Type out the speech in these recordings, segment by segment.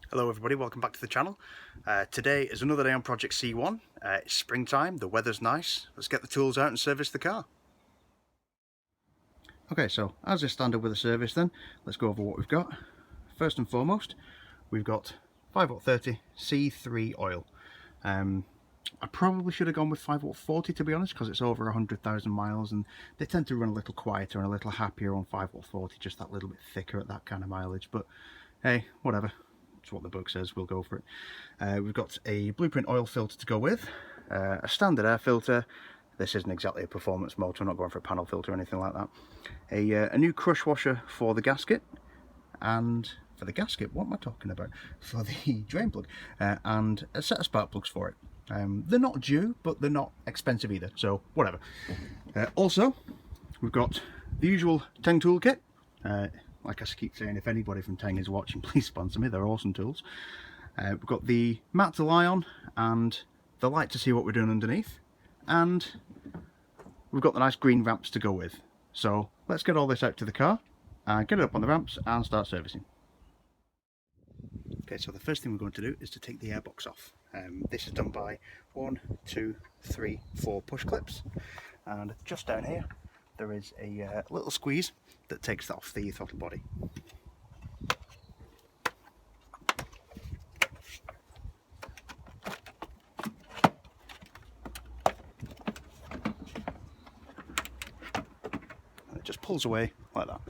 Hello everybody, welcome back to the channel. Today is another day on Project C1. It's springtime, the weather's nice. Let's get the tools out and service the car. Okay, so as is standard with a service then, let's go over what we've got. First and foremost, we've got 5W30 C3 oil. I probably should have gone with 5W40 to be honest, because it's over 100,000 miles and they tend to run a little quieter and a little happier on 5W40, just that little bit thicker at that kind of mileage, but hey, whatever. It's what the book says, we'll go for it. We've got a blueprint oil filter to go with, a standard air filter. This isn't exactly a performance motor, I'm not going for a panel filter or anything like that. A new crush washer for the gasket, and for the gasket, what am I talking about? For the drain plug, and a set of spark plugs for it. They're not due, but they're not expensive either, so whatever. Also, we've got the usual Teng toolkit. Like I keep saying, if anybody from Teng is watching, please sponsor me, they're awesome tools. We've got the mat to lie on and the light to see what we're doing underneath, and we've got the nice green ramps to go with. So let's get all this out to the car and get it up on the ramps and start servicing. Okay, so the first thing we're going to do is to take the airbox off. This is done by 1, 2, 3, 4 push clips, and just down here there is a little squeeze that takes off the throttle body. And it just pulls away like that.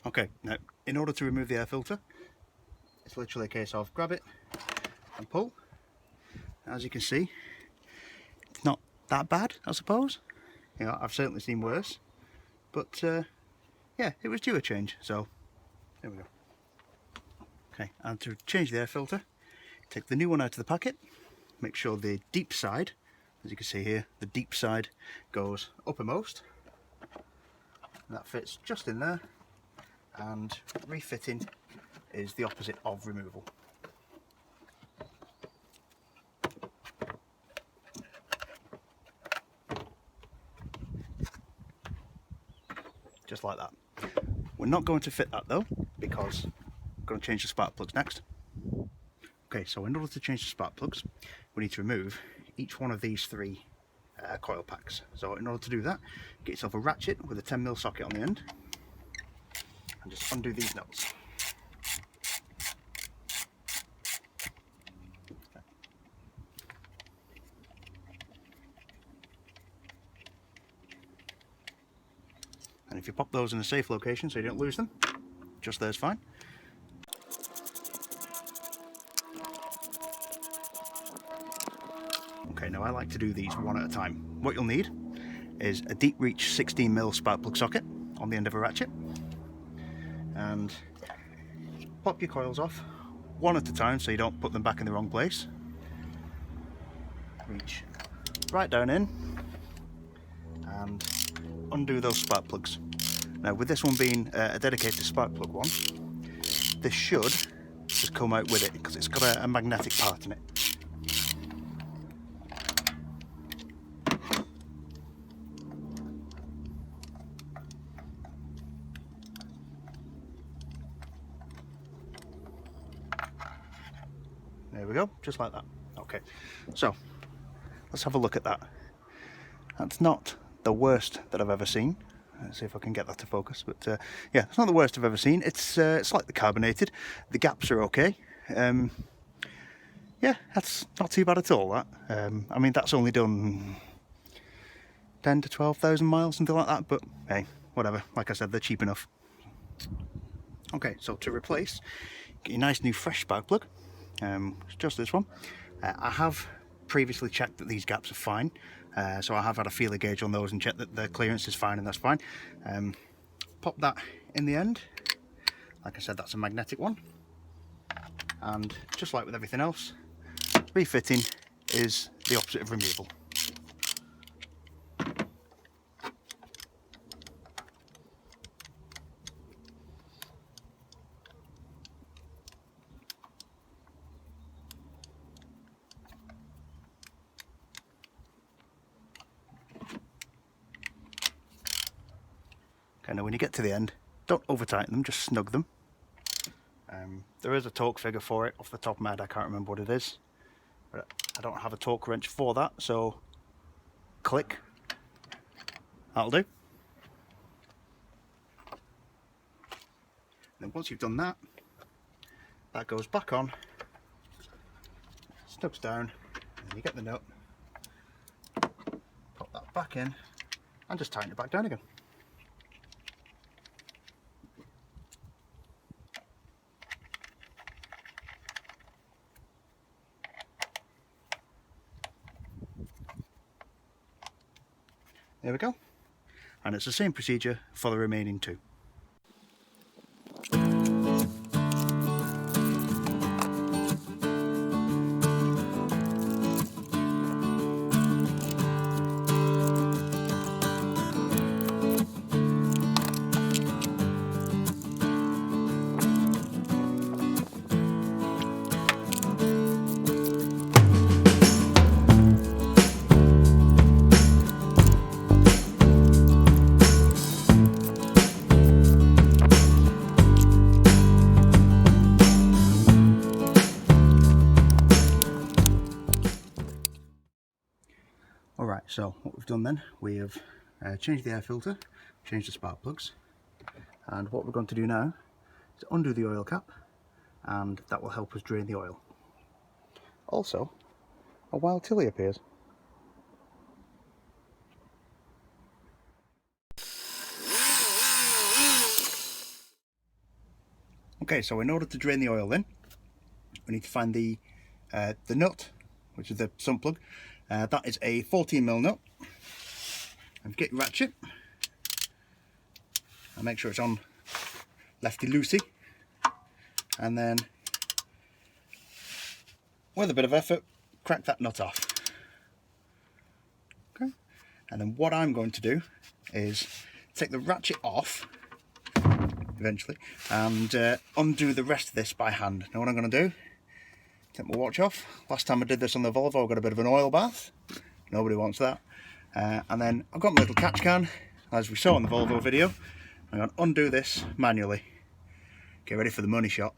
Okay, now in order to remove the air filter, it's literally a case of grab it and pull. As you can see, it's not that bad, I suppose. You know, I've certainly seen worse, but yeah, it was due a change, so there we go. Okay, and to change the air filter, take the new one out of the packet, make sure the deep side, as you can see here, the deep side goes uppermost, and that fits just in there, and refitting is the opposite of removal. Just like that. We're not going to fit that though, because we're going to change the spark plugs next. Okay, so in order to change the spark plugs, we need to remove each one of these three coil packs. So in order to do that, get yourself a ratchet with a 10mm socket on the end, and just undo these nuts. And if you pop those in a safe location so you don't lose them, just there's fine. Okay, now I like to do these one at a time. What you'll need is a deep reach 16mm spark plug socket on the end of a ratchet, and pop your coils off one at a time so you don't put them back in the wrong place. Reach right down in and undo those spark plugs. Now with this one being a dedicated spark plug one, this should just come out with it because it's got a magnetic part in it. There we go, just like that. Okay, so let's have a look at that. That's not the worst that I've ever seen. Let's see if I can get that to focus, but yeah, it's not the worst I've ever seen. It's slightly carbonated. The gaps are okay. Yeah, that's not too bad at all, that. I mean, that's only done 10 to 12,000 miles, something like that, but hey, whatever. Like I said, they're cheap enough. Okay, so to replace, get your nice new fresh spark plug. It's just this one. I have previously checked that these gaps are fine, so I have had a feeler gauge on those and checked that the clearance is fine, and that's fine. Pop that in the end. Like I said, that's a magnetic one, and just like with everything else, refitting is the opposite of removal. Okay, then when you get to the end, don't over tighten them, just snug them. There is a torque figure for it. Off the top of my head I can't remember what it is, but I don't have a torque wrench for that, so click, that'll do. And then once you've done that, that goes back on, snugs down, and you get the nut, pop that back in and just tighten it back down again. There we go, and it's the same procedure for the remaining two. Alright, so what we've done then, we have changed the air filter, changed the spark plugs, and what we're going to do now is undo the oil cap, and that will help us drain the oil. Also, a wild tilly appears. Okay, so in order to drain the oil then, we need to find the nut, which is the sump plug. That is a 14mm nut, and get your ratchet and make sure it's on lefty loosey, and then with a bit of effort crack that nut off. Okay, and then what I'm going to do is take the ratchet off eventually and undo the rest of this by hand. Now what I'm going to do, take my watch off. Last time I did this on the Volvo I got a bit of an oil bath. Nobody wants that. And then I've got my little catch can, as we saw in the Volvo video. I'm going to undo this manually. Get ready for the money shot.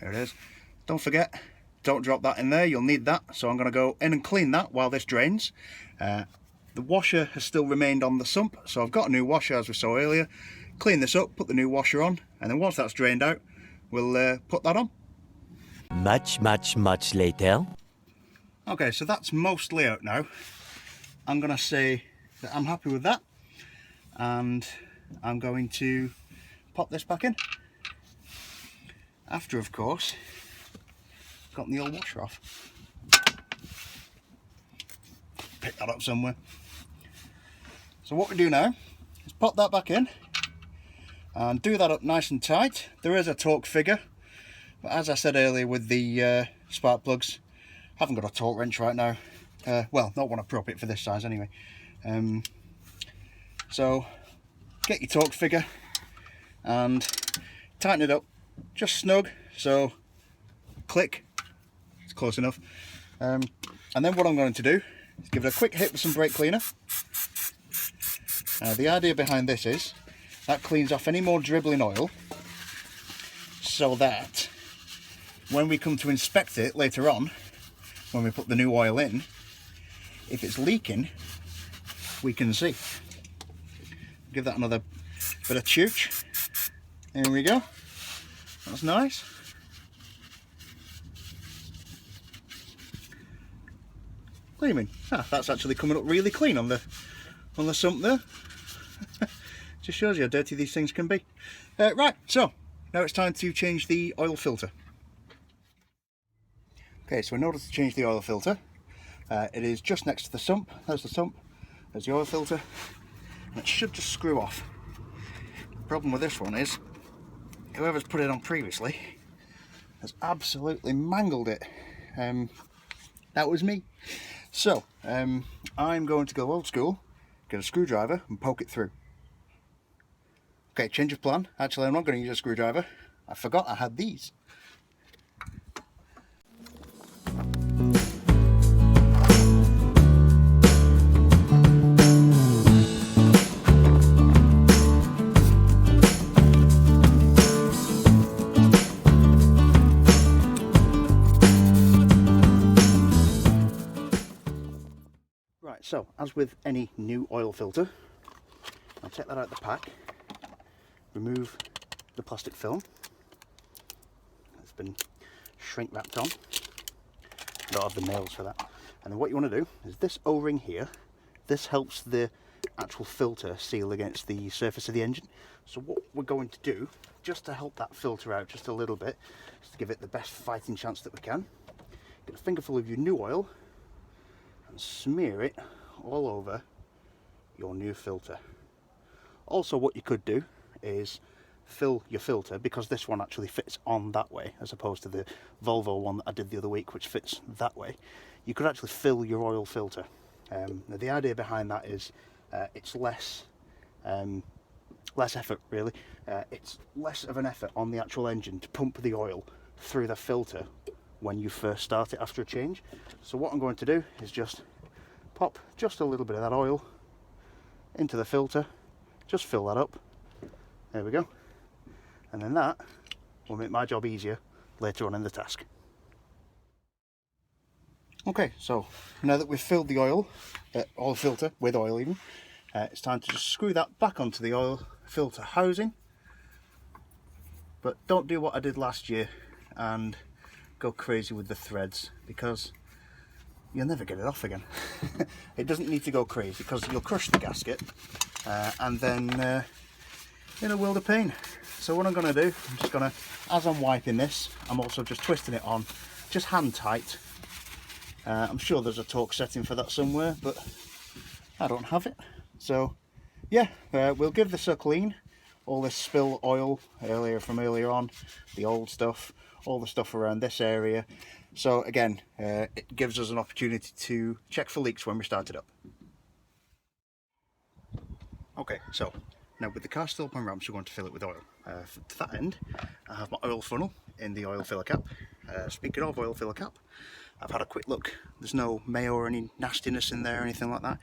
Here it is. Don't forget, don't drop that in there, you'll need that. So I'm going to go in and clean that while this drains. The washer has still remained on the sump, so I've got a new washer as we saw earlier. Clean this up, put the new washer on, and then once that's drained out, we'll put that on. Much later. Okay, so that's mostly out now. I'm going to say that I'm happy with that, and I'm going to pop this back in. After, of course, gotten the old washer off. Pick that up somewhere. So what we do now is pop that back in and do that up nice and tight. There is a torque figure, but as I said earlier with the spark plugs, I haven't got a torque wrench right now. Well, not one appropriate for this size anyway. So get your torque figure and tighten it up just snug, so click, it's close enough. And then what I'm going to do is give it a quick hit with some brake cleaner. The idea behind this is that cleans off any more dribbling oil, so that when we come to inspect it later on, when we put the new oil in, if it's leaking, we can see. Give that another bit of chooch. There we go. That's nice. What do you mean? That's actually coming up really clean on the sump there. Just shows you how dirty these things can be. Right, so now it's time to change the oil filter. Okay, so in order to change the oil filter, it is just next to the sump. There's the sump, there's the oil filter, and it should just screw off. The problem with this one is, whoever's put it on previously has absolutely mangled it. That was me. So, I'm going to go old school, get a screwdriver and poke it through. Okay, change of plan. Actually, I'm not going to use a screwdriver. I forgot I had these. Right, so as with any new oil filter, I'll take that out of the pack, remove the plastic film. It's been shrink wrapped on. Don't have the nails for that. And then what you want to do is this O-ring here, this helps the actual filter seal against the surface of the engine. So what we're going to do, just to help that filter out just a little bit, is to give it the best fighting chance that we can, get a fingerful of your new oil and smear it all over your new filter. Also, what you could do is fill your filter, because this one actually fits on that way as opposed to the Volvo one that I did the other week, which fits that way. You could actually fill your oil filter. Now the idea behind that is it's less effort, really. It's less of an effort on the actual engine to pump the oil through the filter when you first start it after a change. So what I'm going to do is just pop just a little bit of that oil into the filter, just fill that up. There we go. And then that will make my job easier later on in the task. Okay, so now that we've filled the oil filter with oil even, it's time to just screw that back onto the oil filter housing. But don't do what I did last year and go crazy with the threads, because you'll never get it off again. It doesn't need to go crazy because you'll crush the gasket and then in a world of pain. So what I'm going to do, I'm just going to, as I'm wiping this, I'm also just twisting it on, just hand tight. I'm sure there's a torque setting for that somewhere, but I don't have it. So yeah, we'll give this a clean. All this spill oil from earlier on, the old stuff, all the stuff around this area. So again, it gives us an opportunity to check for leaks when we start it up. Okay, so now with the car still up on ramps, we're going to fill it with oil. To that end, I have my oil funnel in the oil filler cap. Speaking of oil filler cap, I've had a quick look. There's no mayo or any nastiness in there or anything like that,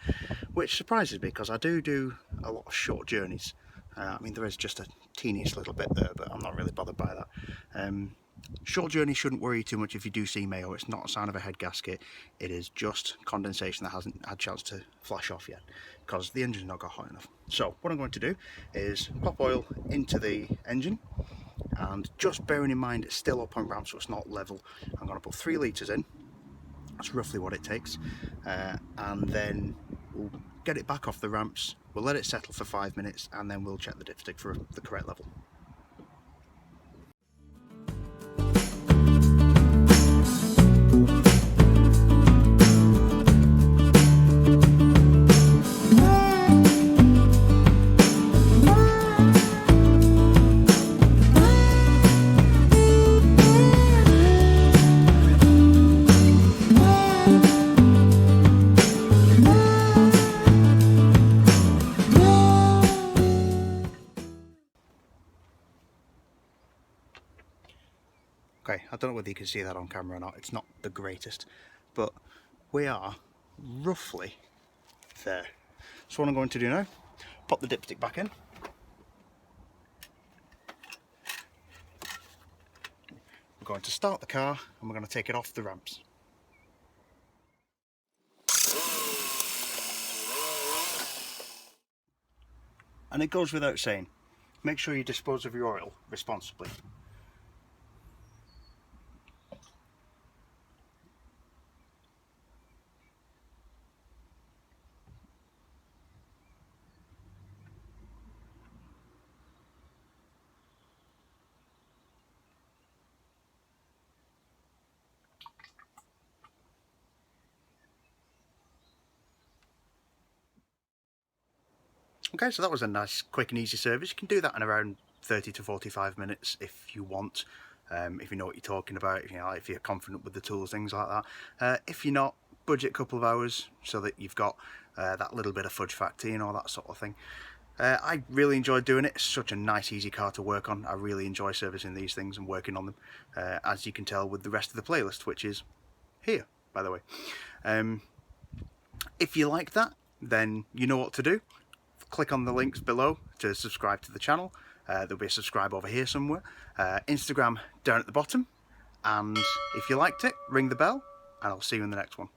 which surprises me because I do a lot of short journeys. I mean, there is just a teeniest little bit there, but I'm not really bothered by that. Short journey shouldn't worry you too much if you do see mayo. It's not a sign of a head gasket. It is just condensation that hasn't had a chance to flash off yet because the engine's not got hot enough. So what I'm going to do is pop oil into the engine, and just bearing in mind it's still up on ramp, so it's not level, I'm going to put 3 litres in. That's roughly what it takes, and then we'll get it back off the ramps, we'll let it settle for 5 minutes, and then we'll check the dipstick for the correct level. Okay, I don't know whether you can see that on camera or not, it's not the greatest, but we are roughly there. So what I'm going to do now, pop the dipstick back in. We're going to start the car and we're going to take it off the ramps. And it goes without saying, make sure you dispose of your oil responsibly. Okay, so that was a nice quick and easy service. You can do that in around 30 to 45 minutes if you want, if you know what you're talking about, if you're confident with the tools, things like that. If you're not, budget a couple of hours so that you've got that little bit of fudge factor, that sort of thing. I really enjoyed doing it. It's such a nice, easy car to work on. I really enjoy servicing these things and working on them, as you can tell with the rest of the playlist, which is here, by the way. If you like that, then you know what to do. Click on the links below to subscribe to the channel. There'll be a subscribe over here somewhere. Instagram down at the bottom. And if you liked it, ring the bell, and I'll see you in the next one.